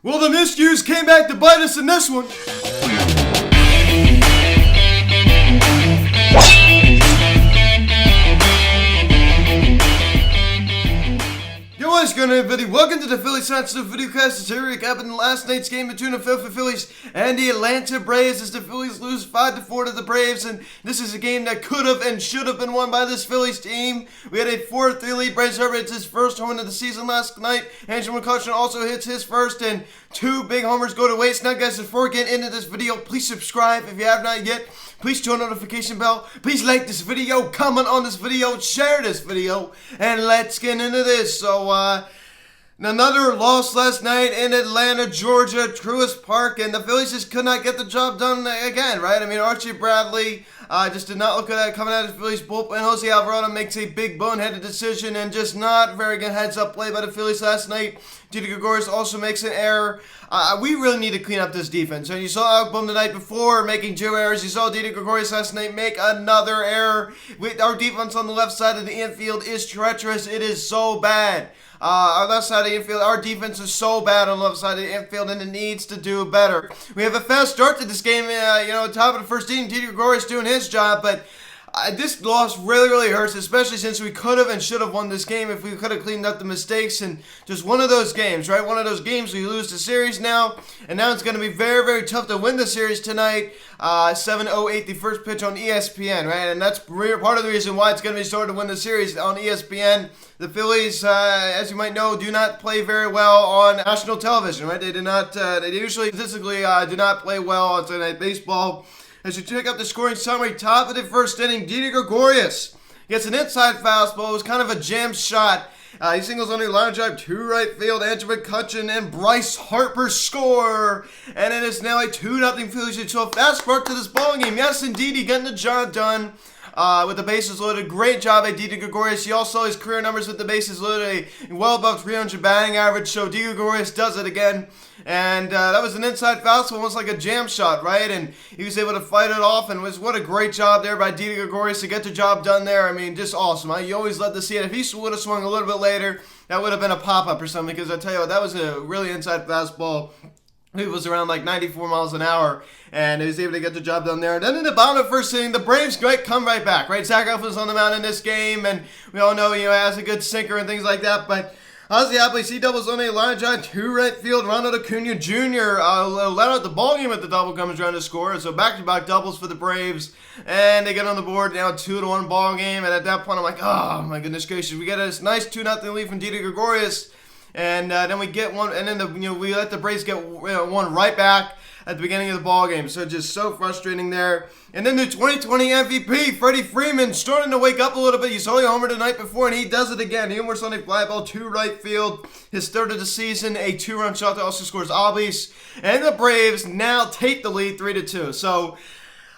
Well, the miscues came back to bite us in this one. What's going on, everybody? Welcome to the Phillies Sensitive Videocast. It's here recapping last night's game between the Philadelphia Phillies and the Atlanta Braves as the Phillies lose 5-4 to the Braves, and this is a game that could have and should have been won by this Phillies team. We had a 4-3 lead. Bryce Harper hits his first home run of the season last night. Andrew McCutcheon also hits his first, and two big homers go to waste. Now, guys, before we get into this video, please subscribe if you have not yet. Please turn on the notification bell. Please like this video, comment on this video, share this video, and let's get into this. So, another loss last night in Atlanta, Georgia, Truist Park, and the Phillies just could not get the job done again, right? I mean, Archie Brown just did not look at that coming out of the Phillies bullpen. Jose Alvarado makes a big boneheaded decision and just not very good heads-up play by the Phillies last night. Didi Gregorius also makes an error. We really need to clean up this defense. And you saw Alec Bohm the night before making 2 errors. You saw Didi Gregorius last night make another error. Our defense on the left side of the infield is treacherous. It is so bad. Our left side of the infield, our defense is so bad on the left side of the infield, and it needs to do better. We have a fast start to this game, top of the first inning, Didi Gregorius doing his job, but this loss really hurts, especially since we could have and should have won this game if we could have cleaned up the mistakes. And just one of those games, right? One of those games we lose the series now, and now it's going to be very tough to win the series tonight. 7:08, the first pitch on ESPN, right? And that's part of the reason why it's going to be so hard to win the series on ESPN. The Phillies, as you might know, do not play very well on national television, right? They do not. They usually statistically do not play well on Sunday Night Baseball. As you check out the scoring summary, top of the first inning, Didi Gregorius gets an inside fastball. It was kind of a jam shot. He singles on a line drive to right field. Andrew McCutcheon and Bryce Harper score. And it is now a 2-0 Phillies lead. So a fast start to this ball game. Yes, indeed, getting the job done. With the bases loaded. Great job by Didi Gregorius. You also saw his career numbers with the bases loaded, well above 300 batting average. So Didi Gregorius does it again. And that was an inside fastball, almost like a jam shot, right? And he was able to fight it off, and what a great job there by Didi Gregorius to get the job done there. I mean, just awesome. You always love to see it. If he would have swung a little bit later, that would have been a pop-up or something, because I tell you what, that was a really inside fastball. It was around like 94 miles an hour, and he was able to get the job done there. And then in the bottom of the first inning, the Braves come right back, right? Zach Eflin's on the mound in this game, and we all know, he has a good sinker and things like that, but Ozzy Albies, he doubles on a line drive to right field. Ronald Acuna Jr. Let out the ball game at the double comes around to score. So back-to-back doubles for the Braves, and they get on the board now, 2-1 ball game. And at that point, I'm like, oh my goodness gracious, we get this nice 2-0 lead from Didi Gregorius, and then we get one, and then we let the Braves get one right back at the beginning of the ball game. So just so frustrating there. And then the 2020 MVP, Freddie Freeman, starting to wake up a little bit. You saw he homered the night before, and he does it again. He homers on a fly ball to right field. His third of the season, a 2-run shot that also scores Albies. And the Braves now take the lead 3-2. So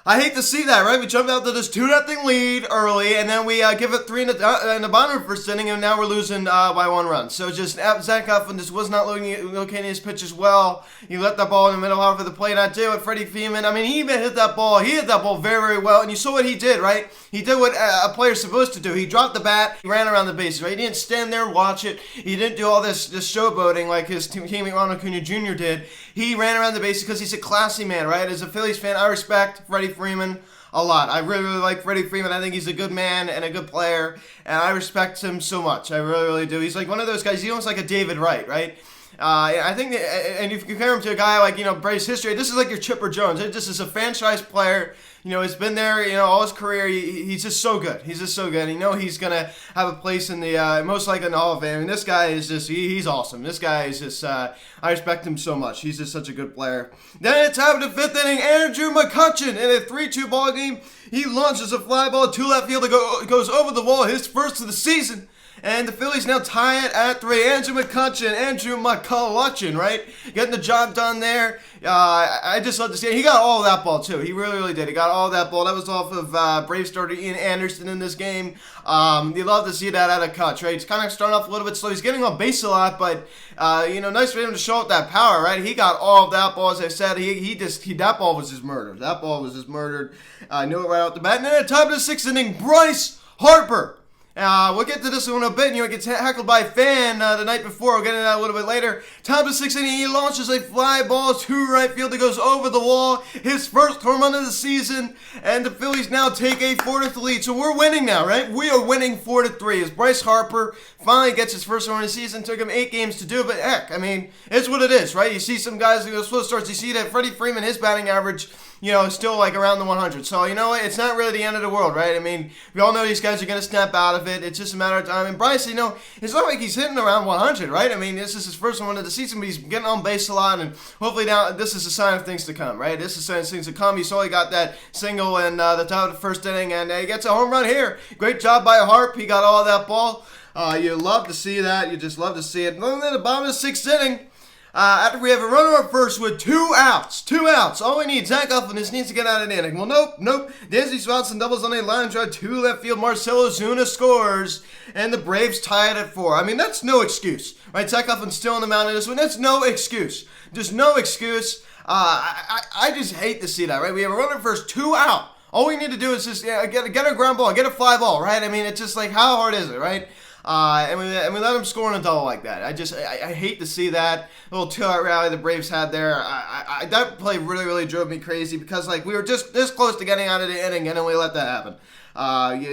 I hate to see that, right? We jumped out to this 2-0 lead early, and then we give it 3 in the bottom of the first inning, and now we're losing by 1 run. So just Zach Eflin just was not locating his pitches well. He let that ball in the middle half of the plate. I did with Freddie Freeman. I mean, he even hit that ball. He hit that ball very well, and you saw what he did, right? He did what a player's supposed to do. He dropped the bat. He ran around the bases, right? He didn't stand there and watch it. He didn't do all this showboating like his teammate Ronald Acuna Jr. did. He ran around the bases because he's a classy man, right? As a Phillies fan, I respect Freddie Freeman a lot. I really like Freddie Freeman. I think he's a good man and a good player, and I respect him so much. I really do. He's like one of those guys. He's almost like a David Wright, right? I think, and if you compare him to a guy like, Bryce history, this is like your Chipper Jones. This is a franchise player. He's been there, all his career. He's just so good. He's just so good. He's going to have a place in the, most likely in the Hall of Fame. And this guy is just, he's awesome. This guy is just, I respect him so much. He's just such a good player. Then it's top of the 5th inning, Andrew McCutcheon in a 3-2 ball game. He launches a fly ball to left field. It goes over the wall, his first of the season. And the Phillies now tie it at 3. Andrew McCutcheon, right? Getting the job done there. I just love to see it. He got all of that ball, too. He really did. He got all of that ball. That was off of Brave starter Ian Anderson in this game. You love to see that at a cut, right? He's kind of starting off a little bit slow. He's getting on base a lot, but, nice for him to show up that power, right? He got all of that ball, as I said. That ball was just murdered. I knew it right off the bat. And then at the top of the 6th inning, Bryce Harper We'll get to this one in a bit. You know, he gets heckled by a fan the night before. We'll get into that a little bit later. Top of the 6th inning, he launches a fly ball to right field that goes over the wall. His first home run of the season, and the Phillies now take a 4-3 lead. So we're winning now, right? We are winning 4-3 as Bryce Harper finally gets his first home run of the season. Took him 8 games to do, but heck, I mean, it's what it is, right? You see some guys who go slow starts. You see that Freddie Freeman, his batting average, you know, is still like around the 100. So, you know what? It's not really the end of the world, right? I mean, we all know these guys are going to snap out of it. It's just a matter of time. And Bryce, you know, it's not like he's hitting around 100, right? I mean, this is his first one of the season, but he's getting on base a lot, and hopefully now this is a sign of things to come, right? This is a sign of things to come. You saw he got that single in the top of the first inning, and he gets a home run here. Great job by Harp. He got all of that ball. You love to see that. You just love to see it. And then at the bottom of the 6th inning, after we have a runner at first with 2 outs. All we need, Zach Eflin just needs to get out of the inning. Well, nope. Dansby Swanson doubles on a line drive to left field. Marcell Ozuna scores, and the Braves tie it at 4. I mean, that's no excuse, right? Zach Eflin's still on the mound in this one. That's no excuse. Just no excuse. I just hate to see that, right? We have a runner at first, 2 out. All we need to do is just get a ground ball, get a fly ball, right? I mean, it's just like, how hard is it, right? And we let him score on a double like that. I hate to see that little 2-out rally the Braves had there. That play really drove me crazy because like we were just this close to getting out of the inning and then we let that happen.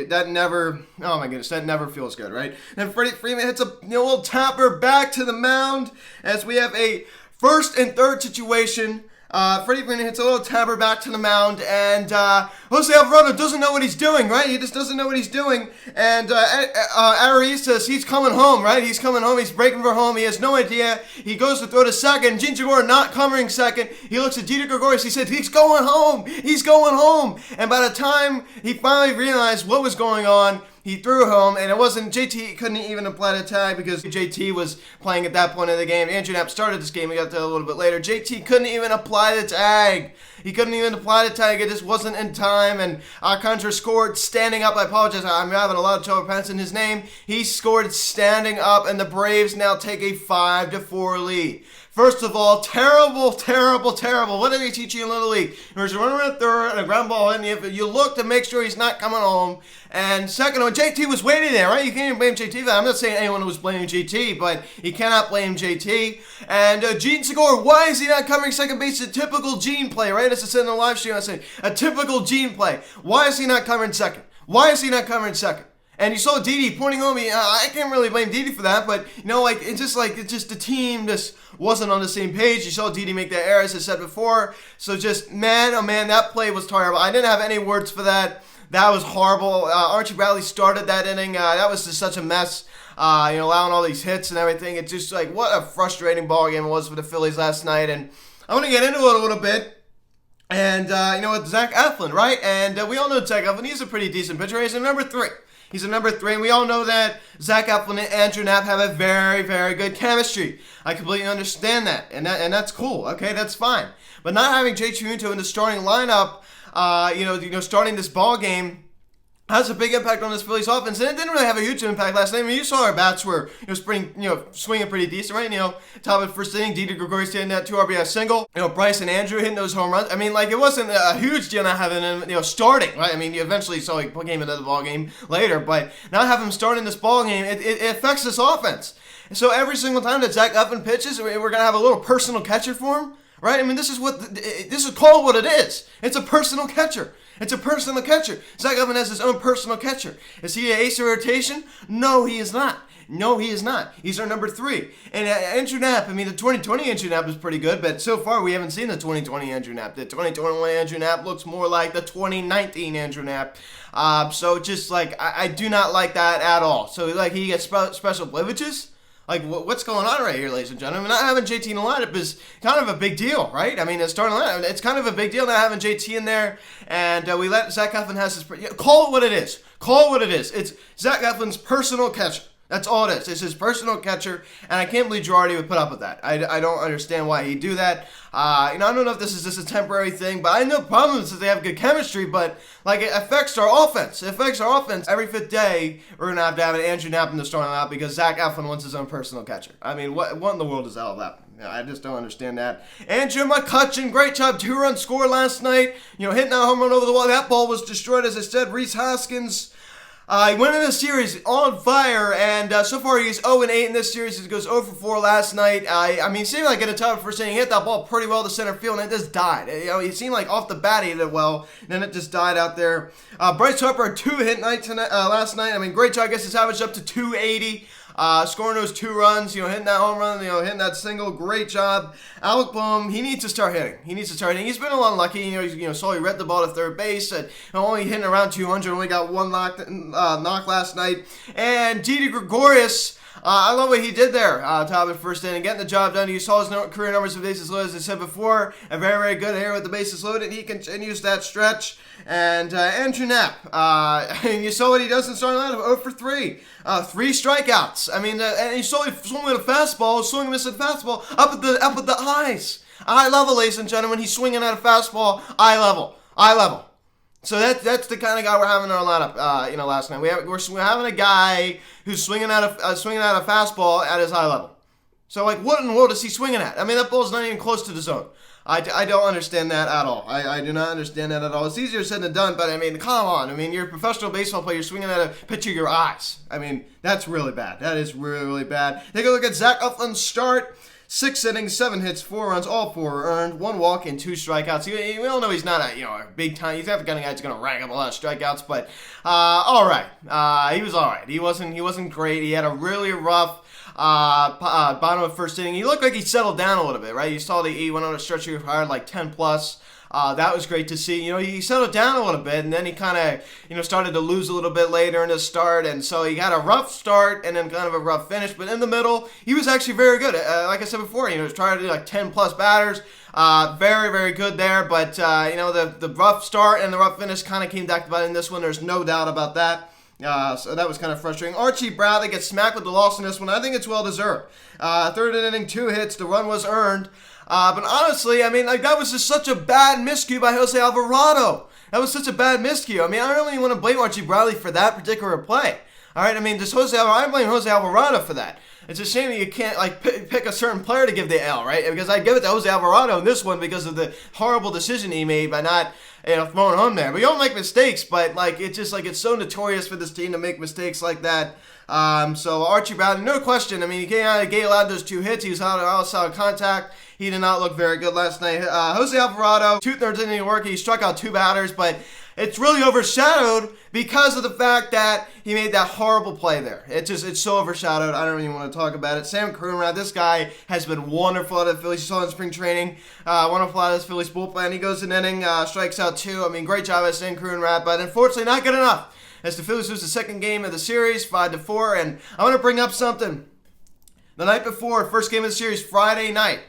That never, oh my goodness, that never feels good, right? And Freddie Freeman hits a little tapper back to the mound as we have a 1st and 3rd situation. Freddie Freeman hits a little tapper back to the mound, and Jose Alvarado doesn't know what he's doing, right? He just doesn't know what he's doing. And Arias says he's coming home, right? He's coming home. He's breaking for home. He has no idea. He goes to throw to second. Gene Segura not covering second. He looks at Didi Gregorius. He said, he's going home. He's going home. And by the time he finally realized what was going on, he threw home, and it wasn't, JT couldn't even apply the tag because JT was playing at that point of the game. Andrew Knapp started this game, we got to that a little bit later. JT couldn't even apply the tag. He couldn't even apply the tag, it just wasn't in time, and Alcantara scored standing up. I apologize, I'm having a lot of trouble pronouncing his name. He scored standing up, and the Braves now take a 5-4 lead. First of all, terrible. What did they teach you in Little League? There's a runner at third and a ground ball in. You look to make sure he's not coming home. And second, when JT was waiting there, right? You can't even blame JT for that. I'm not saying anyone was blaming JT, but you cannot blame JT. And Gene Segura, why is he not covering second base? A typical Gene play, right? As I said in the live stream, I said, a typical Gene play. Why is he not covering second? And you saw Didi pointing home. I can't really blame Didi for that, but you know, it's just the team just wasn't on the same page. You saw Didi make that error, as I said before. So just man, oh man, that play was terrible. I didn't have any words for that. That was horrible. Archie Brown started that inning. That was just such a mess. Allowing all these hits and everything. It's just like what a frustrating ball game it was for the Phillies last night. And I want to get into it a little bit. And with Zach Eflin, right? And we all know Zach Eflin. He's a pretty decent pitcher. He's a number 3. He's a number 3, and we all know that Zach Eflin and Andrew Knapp have a very good chemistry. I completely understand that, and that's cool. Okay, that's fine. But not having Jay Chiunto in the starting lineup, starting this ball game, has a big impact on this Phillies offense, and it didn't really have a huge impact last night. I mean, you saw our bats were swinging pretty decent, right? Top of the first inning, Didi Gregorius hitting that 2 RBI single. Bryce and Andrew hitting those home runs. I mean, it wasn't a huge deal not having him, starting, right? I mean, you eventually saw he came into the ball game later, but not having him starting this ball game, it affects this offense. And so every single time that Zach Eflin pitches, we're gonna have a little personal catcher for him, right? I mean, this is called what it is. It's a personal catcher. It's a personal catcher. Zach Eflin has his own personal catcher. Is he an ace of rotation? No, he is not. He's our number 3. And Andrew Knapp, I mean, the 2020 Andrew Knapp is pretty good, but so far we haven't seen the 2020 Andrew Knapp. The 2021 Andrew Knapp looks more like the 2019 Andrew Knapp. So just I do not like that at all. So he gets special privileges. What's going on right here, ladies and gentlemen? Not having JT in the lineup is kind of a big deal, right? I mean, it's starting lineup. It's kind of a big deal not having JT in there, and we let Zach Eflin has his. Call it what it is. It's Zach Eflin's personal catcher. That's all it is. It's his personal catcher, and I can't believe Girardi would put up with that. I don't understand why he'd do that. I don't know if this is just a temporary thing, but I know problems that they have good chemistry, but it affects our offense. Every 5th day, we're going to have an Andrew Knapp in the starting lineup because Zach Eflin wants his own personal catcher. I mean, what in the world is all of that? I just don't understand that. Andrew McCutchen, great job. 2-run score last night. Hitting that home run over the wall. That ball was destroyed, as I said. Rhys Hoskins, He went in this series on fire, and so far he's 0-8 in this series. He goes 0-4 last night. I mean, it seemed like in a top of the first inning, he hit that ball pretty well to center field, and it just died. You know, it seemed like off the bat he hit it well, and then it just died out there. Bryce Harper had 2-hit night last night. I mean, great job. I guess his average up to 280. Scoring those 2 runs, hitting that home run, hitting that single, great job. Alec Bohm, he needs to start hitting. He's been a little unlucky. Slowly read the ball to third base, and only hitting around 200. Only got 1 knock last night. And Didi Gregorius, I love what he did there, top of the first inning, getting the job done. You saw his career numbers of bases loaded, as I said before. A very, very good hitter with the bases loaded. He continues that stretch. And Andrew Knapp, and you saw what he does in starting lineup, 0-for-3. 3 strikeouts. I mean, and he slowly swung with a fastball, swinging missing fastball up at the eyes. Eye level, ladies and gentlemen. He's swinging at a fastball, eye level. So that's the kind of guy we're having in our lineup. Last night we're having a guy who's swinging at a fastball at his eye level. So what in the world is he swinging at? I mean, that ball's not even close to the zone. I don't understand that at all. I do not understand that at all. It's easier said than done, but I mean, come on. I mean, you're a professional baseball player. You're swinging at a pitch of your eyes. I mean, that's really bad. That is really, really bad. Take a look at Zach Eflin's start. 6 innings, 7 hits, 4 runs, all 4 were earned, 1 walk and 2 strikeouts. We all know he's not a big time. He's not the kind of guy that's going to rack up a lot of strikeouts, but all right. He was all right. He wasn't great. He had a really rough bottom of first inning. He looked like he settled down a little bit, right? You saw he went on a stretch of hard like 10 plus. That was great to see. He settled down a little bit, and then he kind of, started to lose a little bit later in his start, and so he had a rough start and then kind of a rough finish. But in the middle, he was actually very good. Like I said before, he was trying to do like 10 plus batters. Very, very good there. But the rough start and the rough finish kind of came back to bite in this one. There's no doubt about that. So that was kind of frustrating. Archie Brown, they get smacked with the loss in this one. I think it's well deserved. 3rd inning, 2 hits. The run was earned. But honestly, I mean, that was just such a bad miscue by Jose Alvarado. That was such a bad miscue. I mean, I don't really want to blame Archie Brown for that particular play. All right, I mean, I blame Jose Alvarado for that. It's a shame that you can't pick a certain player to give the L, right? Because I give it to Jose Alvarado in this one because of the horrible decision he made by not throwing home there. But you don't make mistakes, but it's so notorious for this team to make mistakes like that. So Archie Brown, no question. I mean, he came out of the gate, allowed those 2 hits. He was out of outside contact. He did not look very good last night. Jose Alvarado, 2/3 inning work. He struck out 2 batters, but it's really overshadowed because of the fact that he made that horrible play there. It's so overshadowed. I don't even want to talk about it. Sam Coonrod, this guy has been wonderful at the Phillies. You saw in spring training, wonderful at his Phillies bullpen. He goes an inning, strikes out 2. I mean, great job at Sam Coonrod, but unfortunately not good enough. As the Phillies lose the second game of the series, 5-4, and I want to bring up something. The night before, first game of the series, Friday night,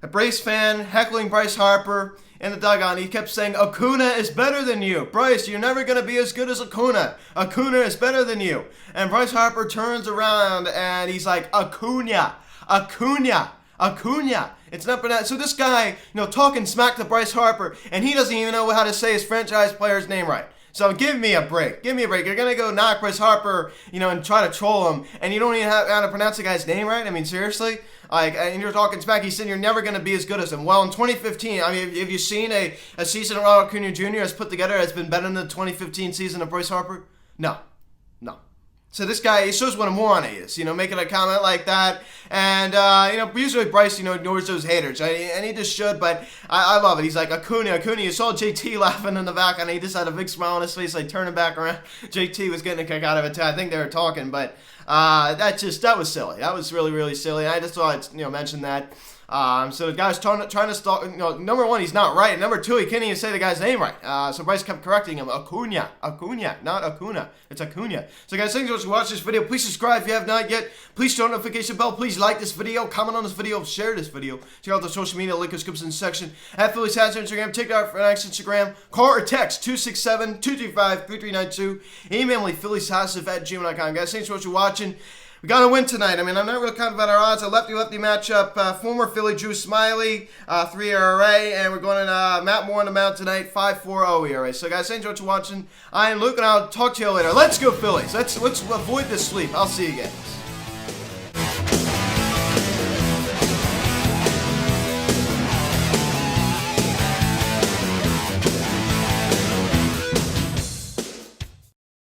a Braves fan heckling Bryce Harper in the dugout. He kept saying, Acuna is better than you. Bryce, you're never going to be as good as Acuna. Acuna is better than you. And Bryce Harper turns around and he's like, Acuna. It's not pronounced. So this guy, talking smack to Bryce Harper, and he doesn't even know how to say his franchise player's name right. So give me a break. You're going to go knock Bryce Harper, and try to troll him, and you don't even have how to pronounce the guy's name right? I mean, seriously? And you're talking smack. He said you're never going to be as good as him. Well, in 2015, I mean, have you seen a season Ronald Acuna Jr. has put together that's been better than the 2015 season of Bryce Harper? No. So this guy, he shows what a moron he is, making a comment like that. And, usually Bryce, ignores those haters, right? And he just should, but I love it. He's like, Acuna. You saw JT laughing in the back, and he just had a big smile on his face, turning back around. JT was getting a kick out of it, too. I think they were talking, but that was silly. That was really, really silly. I just thought I'd, mention that. So the guy's trying to stall. Number one, he's not right. And number two, he can't even say the guy's name right. So Bryce kept correcting him. Acuna, not Acuna. It's Acuna. So guys, thanks for watching this video. Please subscribe if you have not yet. Please turn on the notification bell. Please like this video, comment on this video, share this video. Check out the social media link in the description section. At Phillies Hats on Instagram, TikTok for next Instagram. Call or text 267-235-3392. Email me phillieshouseof@gmail.com. Guys, thanks for watching. We got to win tonight. I mean, I'm not really confident about our odds. A lefty-lefty matchup. Former Philly Drew Smiley, 3 ERA, and we're going to Matt Moore on the mound tonight, 5.40 ERA. So, guys, thanks for watching. I am Luke, and I'll talk to you later. Let's go, Phillies. Let's avoid this sweep. I'll see you again.